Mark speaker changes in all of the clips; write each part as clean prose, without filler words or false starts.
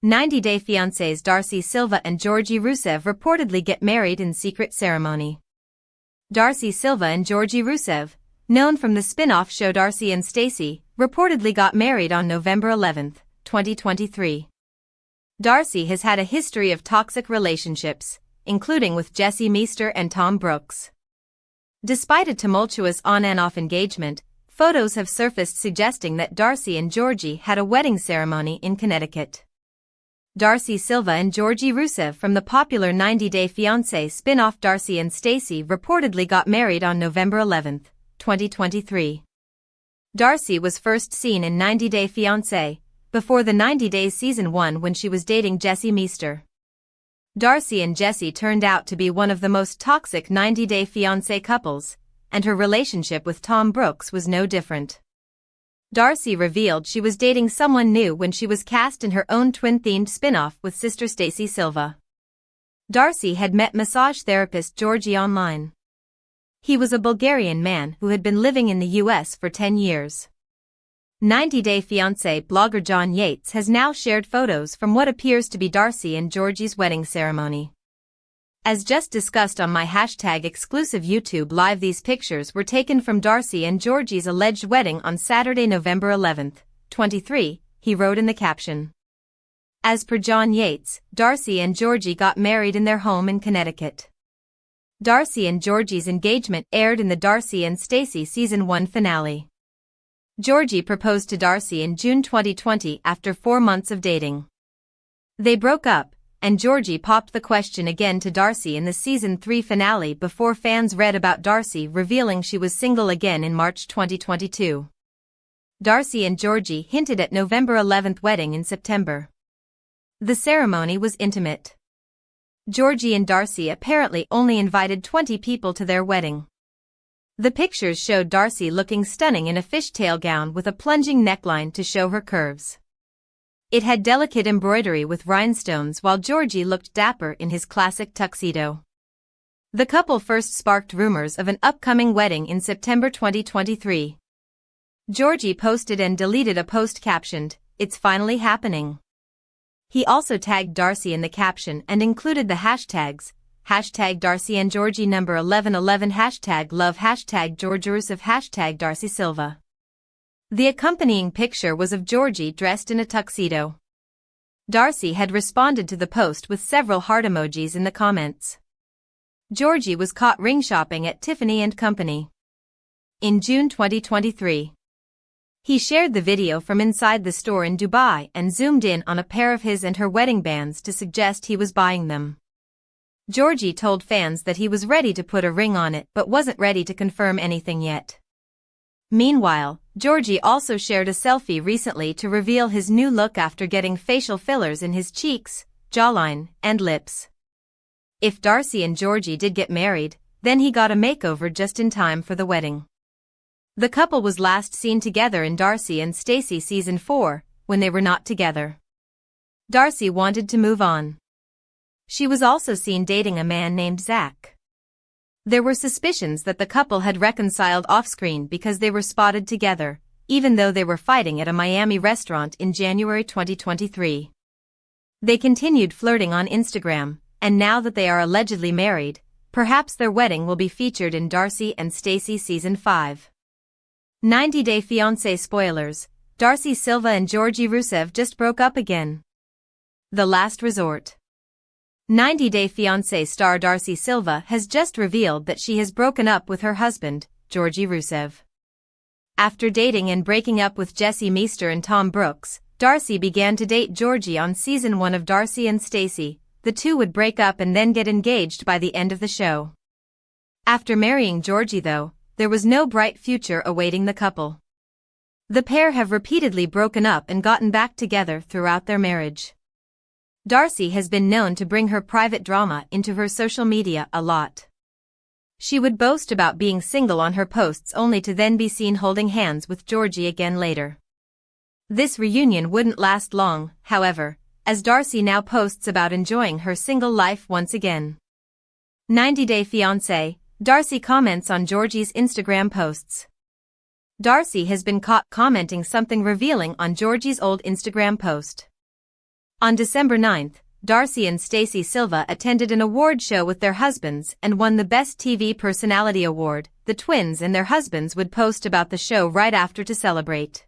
Speaker 1: 90-Day Fiancés Darcey Silva and Georgi Rusev reportedly get married in secret ceremony. Darcey Silva and Georgi Rusev, known from the spin-off show Darcey and Stacey, reportedly got married on November 11, 2023. Darcey has had a history of toxic relationships, including with Jesse Meester and Tom Brooks. Despite a tumultuous on and off engagement, photos have surfaced suggesting that Darcey and Georgi had a wedding ceremony in Connecticut. Darcey Silva and Georgi Rusev from the popular 90-Day Fiancé spin-off Darcey and Stacey reportedly got married on November 11, 2023. Darcey was first seen in 90-Day Fiancé, before the 90 Days Season 1 when she was dating Jesse Meester. Darcey and Jesse turned out to be one of the most toxic 90-Day Fiancé couples, and her relationship with Tom Brooks was no different. Darcey revealed she was dating someone new when she was cast in her own twin-themed spin-off with sister Darcey Silva. Darcey had met massage therapist Georgi online. He was a Bulgarian man who had been living in the US for 10 years. 90-Day Fiancé blogger John Yates has now shared photos from what appears to be Darcey and Georgi's wedding ceremony. As just discussed on my #exclusive YouTube live, these pictures were taken from Darcey and Georgi's alleged wedding on Saturday, November 11, 2023, he wrote in the caption. As per John Yates, Darcey and Georgi got married in their home in Connecticut. Darcey and Georgi's engagement aired in the Darcey and Stacey Season 1 finale. Georgi proposed to Darcey in June 2020 after 4 months of dating. They broke up, and Georgi popped the question again to Darcey in the Season 3 finale before fans read about Darcey revealing she was single again in March 2022. Darcey and Georgi hinted at November 11 wedding in September. The ceremony was intimate. Georgi and Darcey apparently only invited 20 people to their wedding. The pictures showed Darcey looking stunning in a fishtail gown with a plunging neckline to show her curves. It had delicate embroidery with rhinestones while Georgi looked dapper in his classic tuxedo. The couple first sparked rumors of an upcoming wedding in September 2023. Georgi posted and deleted a post captioned, "It's finally happening." He also tagged Darcey in the caption and included the hashtags, #Darcey and Georgi number 1111 #love #Georgi Rusev #Darcey Silva. The accompanying picture was of Georgi dressed in a tuxedo. Darcey had responded to the post with several heart emojis in the comments. Georgi was caught ring shopping at Tiffany & Company in June 2023. He shared the video from inside the store in Dubai and zoomed in on a pair of his and her wedding bands to suggest he was buying them. Georgi told fans that he was ready to put a ring on it but wasn't ready to confirm anything yet. Meanwhile, Georgi also shared a selfie recently to reveal his new look after getting facial fillers in his cheeks, jawline, and lips. If Darcey and Georgi did get married, then he got a makeover just in time for the wedding. The couple was last seen together in Darcey and Stacey Season 4, when they were not together. Darcey wanted to move on. She was also seen dating a man named Zach. There were suspicions that the couple had reconciled off-screen because they were spotted together, even though they were fighting at a Miami restaurant in January 2023. They continued flirting on Instagram, and now that they are allegedly married, perhaps their wedding will be featured in Darcey and Stacey Season 5. 90-Day Fiancé spoilers, Darcey Silva and Georgi Rusev just broke up again. The last resort. 90-Day Fiancé star Darcey Silva has just revealed that she has broken up with her husband, Georgi Rusev. After dating and breaking up with Jesse Meester and Tom Brooks, Darcey began to date Georgi on Season 1 of Darcey and Stacey. The two would break up and then get engaged by the end of the show. After marrying Georgi though, there was no bright future awaiting the couple. The pair have repeatedly broken up and gotten back together throughout their marriage. Darcey has been known to bring her private drama into her social media a lot. She would boast about being single on her posts only to then be seen holding hands with Georgi again later. This reunion wouldn't last long, however, as Darcey now posts about enjoying her single life once again. 90-Day Fiancé, Darcey comments on Georgi's Instagram posts. Darcey has been caught commenting something revealing on Georgi's old Instagram post. On December 9, Darcey and Darcey Silva attended an award show with their husbands and won the Best TV Personality Award. The twins and their husbands would post about the show right after to celebrate.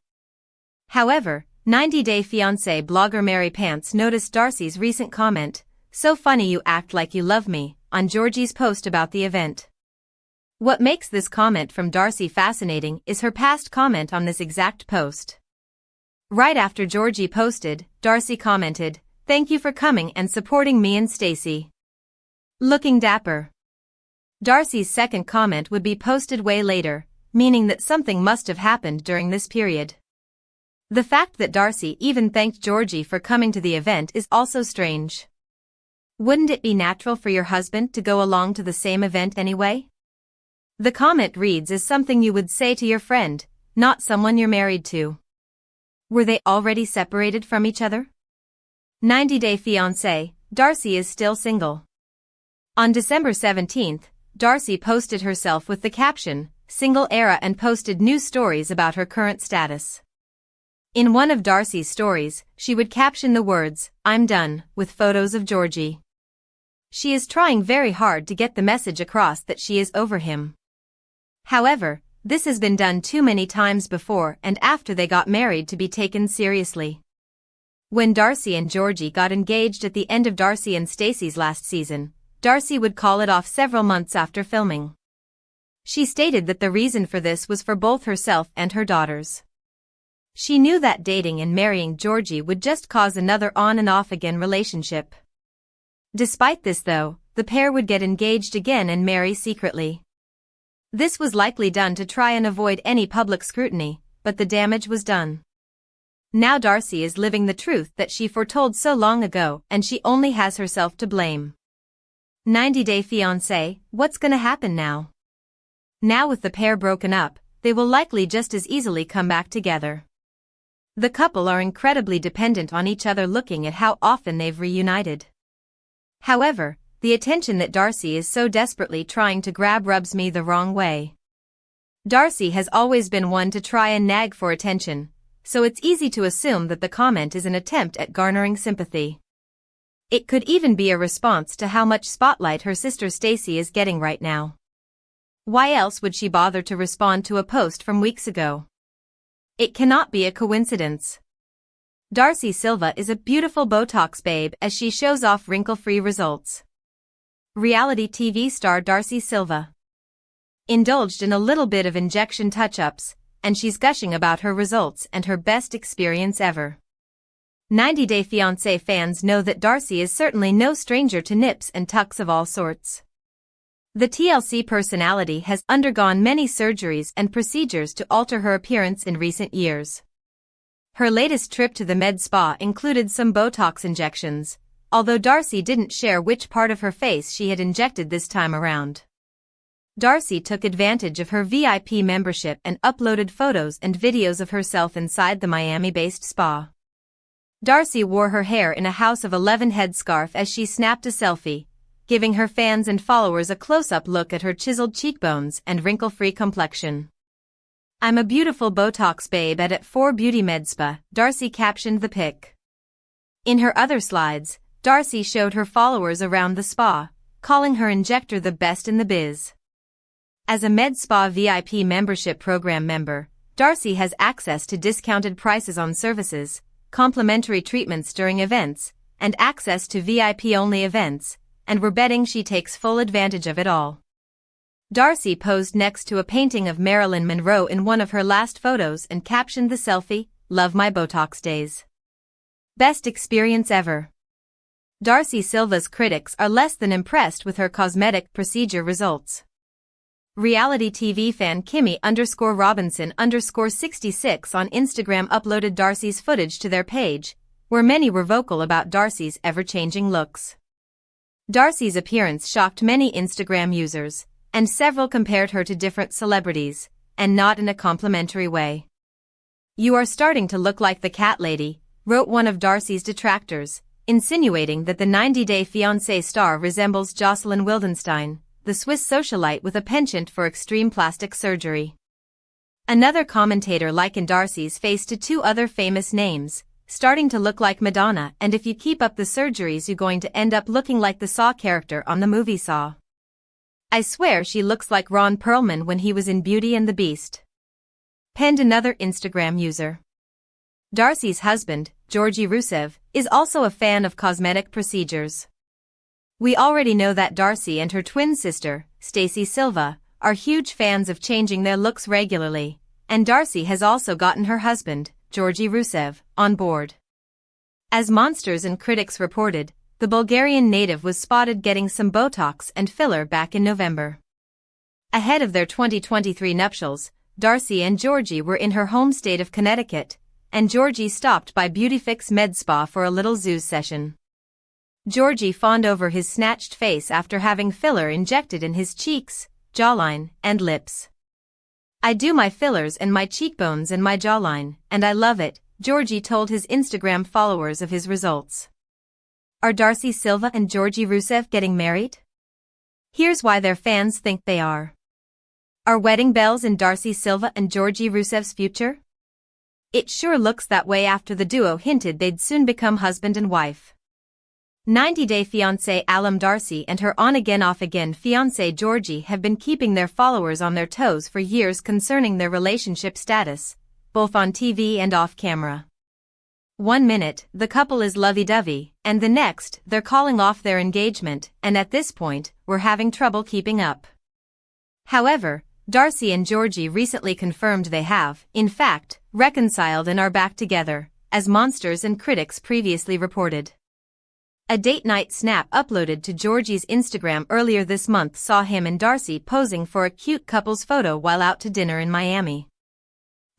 Speaker 1: However, 90 Day Fiancé blogger Mary Pants noticed Darcey's recent comment, "So funny you act like you love me," on Georgi's post about the event. What makes this comment from Darcey fascinating is her past comment on this exact post. Right after Georgi posted, Darcey commented, "Thank you for coming and supporting me and Stacey. Looking dapper." Darcey's second comment would be posted way later, meaning that something must have happened during this period. The fact that Darcey even thanked Georgi for coming to the event is also strange. Wouldn't it be natural for your husband to go along to the same event anyway? The comment reads as something you would say to your friend, not someone you're married to. Were they already separated from each other? 90 Day Fiancé, Darcey is still single. On December 17, Darcey posted herself with the caption, "Single Era," and posted news stories about her current status. In one of Darcey's stories, she would caption the words, "I'm done," with photos of Georgi. She is trying very hard to get the message across that she is over him. However, this has been done too many times before and after they got married to be taken seriously. When Darcey and Georgi got engaged at the end of Darcey and Stacey's last season, Darcey would call it off several months after filming. She stated that the reason for this was for both herself and her daughters. She knew that dating and marrying Georgi would just cause another on and off again relationship. Despite this though, the pair would get engaged again and marry secretly. This was likely done to try and avoid any public scrutiny, but the damage was done. Now Darcey is living the truth that she foretold so long ago, and she only has herself to blame. 90 Day Fiancé, what's gonna happen now? Now with the pair broken up, they will likely just as easily come back together. The couple are incredibly dependent on each other, looking at how often they've reunited. However, the attention that Darcey is so desperately trying to grab rubs me the wrong way. Darcey has always been one to try and nag for attention, so it's easy to assume that the comment is an attempt at garnering sympathy. It could even be a response to how much spotlight her sister Stacey is getting right now. Why else would she bother to respond to a post from weeks ago? It cannot be a coincidence. Darcey Silva is a beautiful Botox babe as she shows off wrinkle-free results. Reality TV star Darcey Silva indulged in a little bit of injection touch-ups, and she's gushing about her results and her best experience ever. 90 Day Fiancé fans know that Darcey is certainly no stranger to nips and tucks of all sorts. The TLC personality has undergone many surgeries and procedures to alter her appearance in recent years. Her latest trip to the med spa included some Botox injections, although Darcey didn't share which part of her face she had injected this time around. Darcey took advantage of her VIP membership and uploaded photos and videos of herself inside the Miami-based spa. Darcey wore her hair in a House of 11 headscarf as she snapped a selfie, giving her fans and followers a close-up look at her chiseled cheekbones and wrinkle-free complexion. "I'm a beautiful Botox babe at 4 Beauty Med Spa," Darcey captioned the pic. In her other slides, Darcey showed her followers around the spa, calling her injector the best in the biz. As a Med Spa VIP membership program member, Darcey has access to discounted prices on services, complimentary treatments during events, and access to VIP-only events, and we're betting she takes full advantage of it all. Darcey posed next to a painting of Marilyn Monroe in one of her last photos and captioned the selfie, "Love my Botox days. Best experience ever." Darcey Silva's critics are less than impressed with her cosmetic procedure results. Reality TV fan Kimmy_Robinson_66 on Instagram uploaded Darcey's footage to their page, where many were vocal about Darcey's ever-changing looks. Darcey's appearance shocked many Instagram users, and several compared her to different celebrities, and not in a complimentary way. "You are starting to look like the cat lady," wrote one of Darcey's detractors, insinuating that the 90 Day Fiancé star resembles Jocelyn Wildenstein, the Swiss socialite with a penchant for extreme plastic surgery. Another commentator likened Darcey's face to two other famous names, starting to look like Madonna, and if you keep up the surgeries you're going to end up looking like the Saw character on the movie Saw. I swear she looks like Ron Perlman when he was in Beauty and the Beast. Penned another Instagram user. Darcey's husband, Georgi Rusev, is also a fan of cosmetic procedures. We already know that Darcey and her twin sister, Darcey Silva, are huge fans of changing their looks regularly, and Darcey has also gotten her husband, Georgi Rusev, on board. As Monsters and Critics reported, the Bulgarian native was spotted getting some Botox and filler back in November. Ahead of their 2023 nuptials, Darcey and Georgi were in her home state of Connecticut, and Georgi stopped by Beautyfix Med Spa for a little Zoos session. Georgi fawned over his snatched face after having filler injected in his cheeks, jawline, and lips. I do my fillers in my cheekbones and my jawline, and I love it, Georgi told his Instagram followers of his results. Are Darcey Silva and Georgi Rusev getting married? Here's why their fans think they are. Are wedding bells in Darcey Silva and Georgi Rusev's future? It sure looks that way after the duo hinted they'd soon become husband and wife. 90-day fiancé alum Darcey and her on-again off-again fiancé Georgi have been keeping their followers on their toes for years concerning their relationship status, both on TV and off-camera. One minute, the couple is lovey-dovey, and the next, they're calling off their engagement, and at this point, we're having trouble keeping up. However, Darcey and Georgi recently confirmed they have, in fact, reconciled and are back together, as Monsters and Critics previously reported. A date-night snap uploaded to Georgi's Instagram earlier this month saw him and Darcey posing for a cute couple's photo while out to dinner in Miami.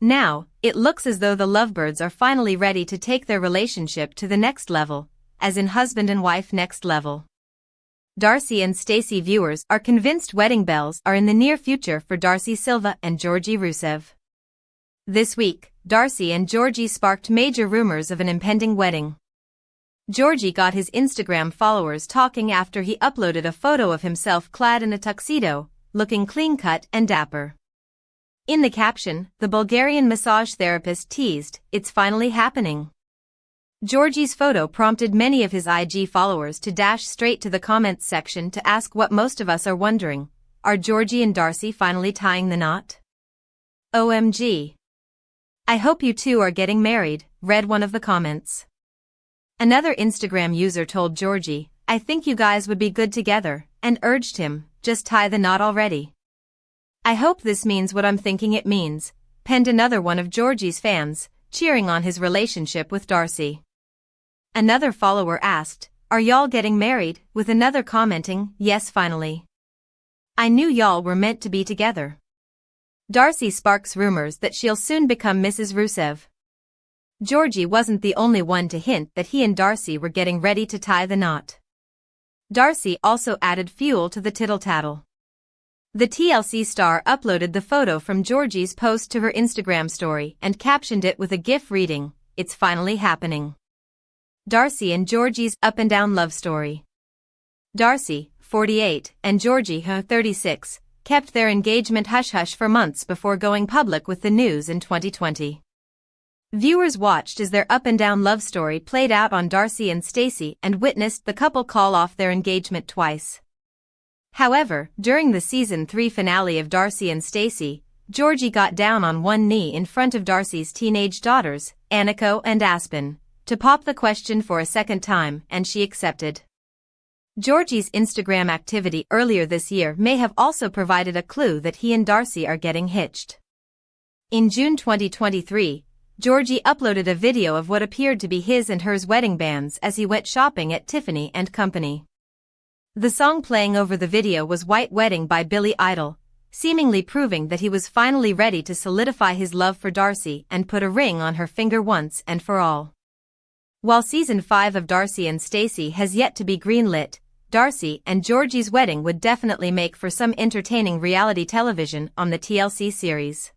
Speaker 1: Now, it looks as though the lovebirds are finally ready to take their relationship to the next level, as in husband and wife next level. Darcey and Darcey viewers are convinced wedding bells are in the near future for Darcey Silva and Georgi Rusev. This week, Darcey and Georgi sparked major rumors of an impending wedding. Georgi got his Instagram followers talking after he uploaded a photo of himself clad in a tuxedo, looking clean-cut and dapper. In the caption, the Bulgarian massage therapist teased, "It's finally happening." Georgi's photo prompted many of his IG followers to dash straight to the comments section to ask what most of us are wondering: are Georgi and Darcey finally tying the knot? OMG. I hope you two are getting married, read one of the comments. Another Instagram user told Georgi, "I think you guys would be good together," and urged him, "Just tie the knot already." I hope this means what I'm thinking it means, penned another one of Georgi's fans, cheering on his relationship with Darcey. Another follower asked, "Are y'all getting married?" with another commenting, "Yes, finally. I knew y'all were meant to be together." Darcey sparks rumors that she'll soon become Mrs. Rusev. Georgi wasn't the only one to hint that he and Darcey were getting ready to tie the knot. Darcey also added fuel to the tittle-tattle. The TLC star uploaded the photo from Georgi's post to her Instagram story and captioned it with a GIF reading, "It's finally happening." Darcey and Georgi's up-and-down love story. Darcey, 48, and Georgi, 36, kept their engagement hush-hush for months before going public with the news in 2020. Viewers watched as their up-and-down love story played out on Darcey and Darcey and witnessed the couple call off their engagement twice. However, during the season 3 finale of Darcey and Darcey, Georgi got down on one knee in front of Darcey's teenage daughters, Aniko and Aspen, to pop the question for a second time, and she accepted. Georgi's Instagram activity earlier this year may have also provided a clue that he and Darcey are getting hitched. In June 2023, Georgi uploaded a video of what appeared to be his and hers wedding bands as he went shopping at Tiffany & Company. The song playing over the video was White Wedding by Billy Idol, seemingly proving that he was finally ready to solidify his love for Darcey and put a ring on her finger once and for all. While season 5 of Darcey and Darcey has yet to be greenlit, Darcey and Georgi's wedding would definitely make for some entertaining reality television on the TLC series.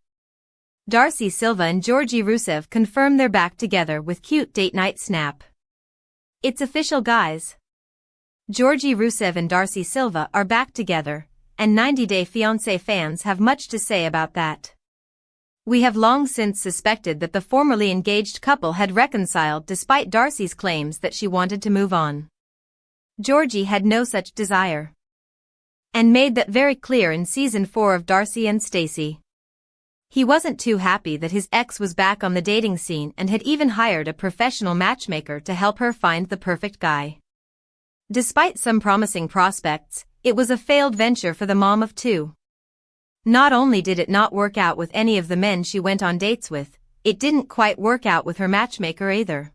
Speaker 1: Darcey Silva and Georgi Rusev confirm they're back together with cute date-night snap. It's official, guys. Georgi Rusev and Darcey Silva are back together, and 90-day fiancé fans have much to say about that. We have long since suspected that the formerly engaged couple had reconciled despite Darcey's claims that she wanted to move on. Georgi had no such desire, and made that very clear in season 4 of Darcey and Stacey. He wasn't too happy that his ex was back on the dating scene and had even hired a professional matchmaker to help her find the perfect guy. Despite some promising prospects, it was a failed venture for the mom of two. Not only did it not work out with any of the men she went on dates with, it didn't quite work out with her matchmaker either.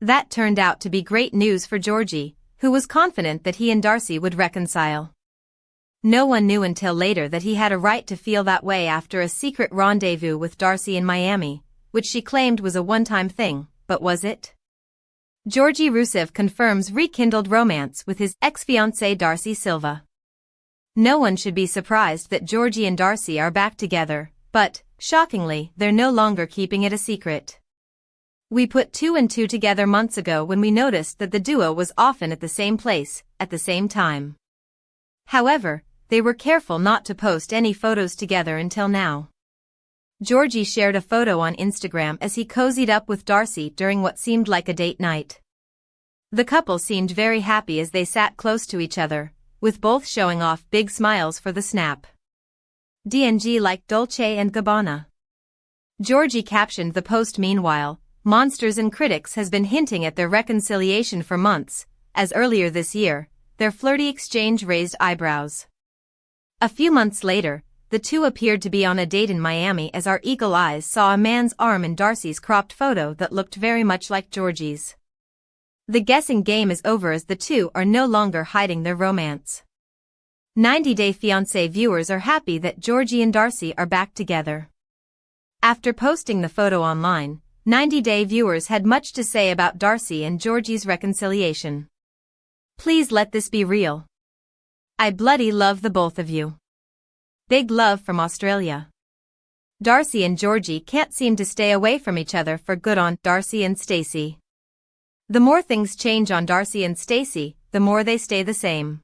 Speaker 1: That turned out to be great news for Georgi, who was confident that he and Darcey would reconcile. No one knew until later that he had a right to feel that way after a secret rendezvous with Darcey in Miami, which she claimed was a one-time thing, but was it? Georgi Rusev confirms rekindled romance with his ex-fiancé Darcey Silva. No one should be surprised that Georgi and Darcey are back together, but, shockingly, they're no longer keeping it a secret. We put 2 and 2 together months ago when we noticed that the duo was often at the same place, at the same time. However, they were careful not to post any photos together until now. Georgi shared a photo on Instagram as he cozied up with Darcey during what seemed like a date night. The couple seemed very happy as they sat close to each other, with both showing off big smiles for the snap. DNG like Dolce & Gabbana. Georgi captioned the post. Meanwhile, Monsters and Critics has been hinting at their reconciliation for months, as earlier this year, their flirty exchange raised eyebrows. A few months later, the two appeared to be on a date in Miami as our eagle eyes saw a man's arm in Darcey's cropped photo that looked very much like Georgi's. The guessing game is over as the two are no longer hiding their romance. 90 Day Fiancé viewers are happy that Georgi and Darcey are back together. After posting the photo online, 90 Day viewers had much to say about Darcey and Georgi's reconciliation. Please let this be real. I bloody love the both of you. Big love from Australia. Darcey and Georgi can't seem to stay away from each other for good on Darcey and Stacey. The more things change on Darcey and Stacey, the more they stay the same.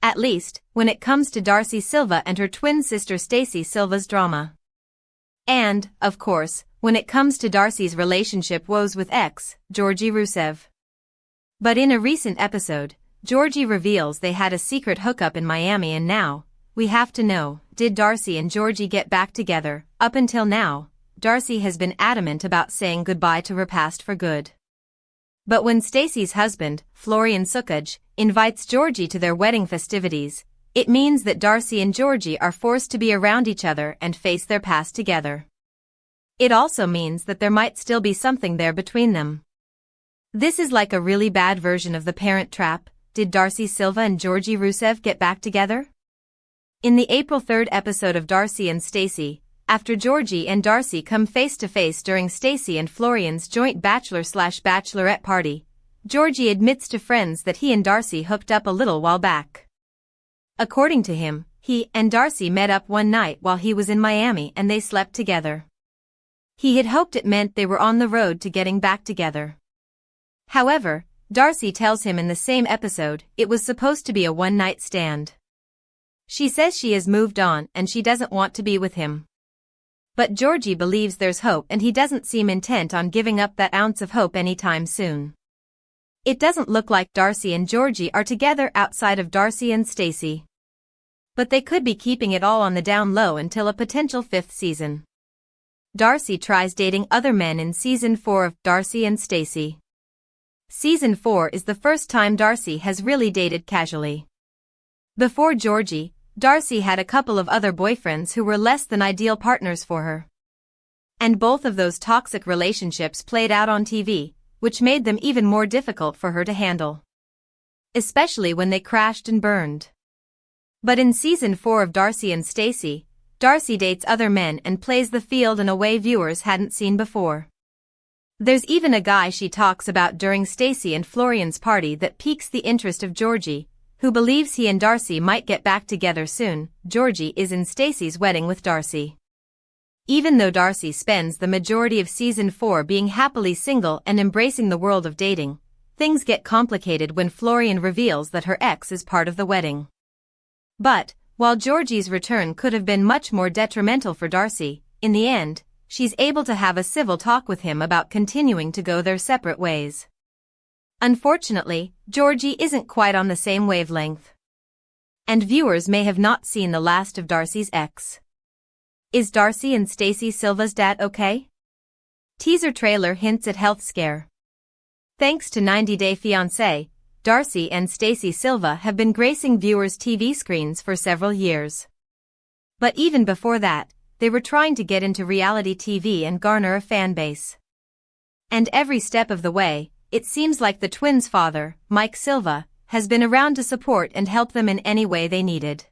Speaker 1: At least, when it comes to Darcey Silva and her twin sister Stacey Silva's drama. And, of course, when it comes to Darcey's relationship woes with ex, Georgi Rusev. But in a recent episode, Georgi reveals they had a secret hookup in Miami and now, we have to know, did Darcey and Georgi get back together? Up until now, Darcey has been adamant about saying goodbye to her past for good. But when Stacey's husband, Florian Sukaj, invites Georgi to their wedding festivities, it means that Darcey and Georgi are forced to be around each other and face their past together. It also means that there might still be something there between them. This is like a really bad version of The Parent Trap. Did Darcey Silva and Georgi Rusev get back together? In the April 3rd episode of Darcey and Stacey, after Georgi and Darcey come face to face during Stacey and Florian's joint bachelor/bachelorette party, Georgi admits to friends that he and Darcey hooked up a little while back. According to him, he and Darcey met up one night while he was in Miami and they slept together. He had hoped it meant they were on the road to getting back together. However, Darcey tells him in the same episode it was supposed to be a one-night stand. She says she has moved on and she doesn't want to be with him. But Georgi believes there's hope and he doesn't seem intent on giving up that ounce of hope anytime soon. It doesn't look like Darcey and Georgi are together outside of Darcey and Stacey. But they could be keeping it all on the down low until a potential 5th season. Darcey tries dating other men in season 4 of Darcey and Stacey. Season 4 is the first time Darcey has really dated casually. Before Georgi, Darcey had a couple of other boyfriends who were less than ideal partners for her. And both of those toxic relationships played out on TV, which made them even more difficult for her to handle. Especially when they crashed and burned. But in season 4 of Darcey and Stacey, Darcey dates other men and plays the field in a way viewers hadn't seen before. There's even a guy she talks about during Stacey and Florian's party that piques the interest of Georgi, who believes he and Darcey might get back together soon. Georgi is in Stacey's wedding with Darcey. Even though Darcey spends the majority of season 4 being happily single and embracing the world of dating, things get complicated when Florian reveals that her ex is part of the wedding. But, while Georgi's return could have been much more detrimental for Darcey, in the end, she's able to have a civil talk with him about continuing to go their separate ways. Unfortunately, Georgi isn't quite on the same wavelength. And viewers may have not seen the last of Darcey's ex. Is Darcey and Darcey Silva's dad okay? Teaser trailer hints at health scare. Thanks to 90 Day Fiancé, Darcey and Darcey Silva have been gracing viewers' TV screens for several years. But even before that, they were trying to get into reality TV and garner a fan base. And every step of the way, it seems like the twins' father, Mike Silva, has been around to support and help them in any way they needed.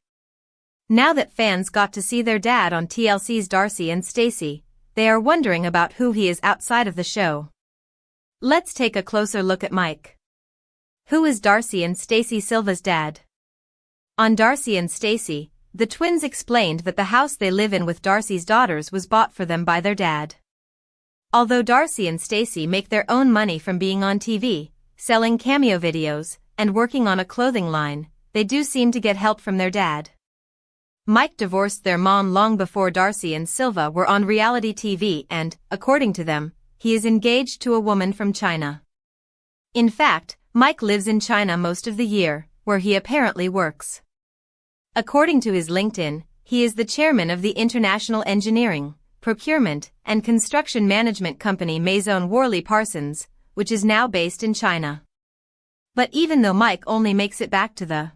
Speaker 1: Now that fans got to see their dad on TLC's Darcey and Darcey, they are wondering about who he is outside of the show. Let's take a closer look at Mike. Who is Darcey and Darcey Silva's dad? On Darcey and Darcey, the twins explained that the house they live in with Darcey's daughters was bought for them by their dad. Although Darcey and Darcey make their own money from being on TV, selling cameo videos, and working on a clothing line, they do seem to get help from their dad. Mike divorced their mom long before Darcey and Silva were on reality TV and, according to them, he is engaged to a woman from China. In fact, Mike lives in China most of the year, where he apparently works. According to his LinkedIn, he is the chairman of the international engineering, procurement, and construction management company Maison Worley Parsons, which is now based in China. But even though Mike only makes it back to the